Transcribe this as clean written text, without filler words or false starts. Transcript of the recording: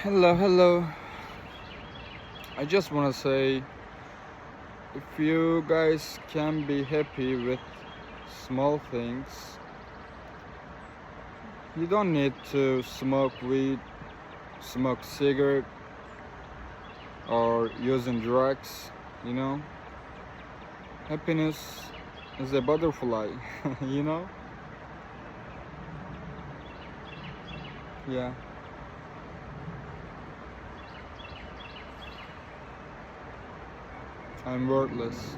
Hello, hello. I just want to say if you guys can be happy with small things, you don't need to smoke weed, smoke cigarette, or using drugs, you know? Happiness is a butterfly, you know? Yeah. I'm worthless.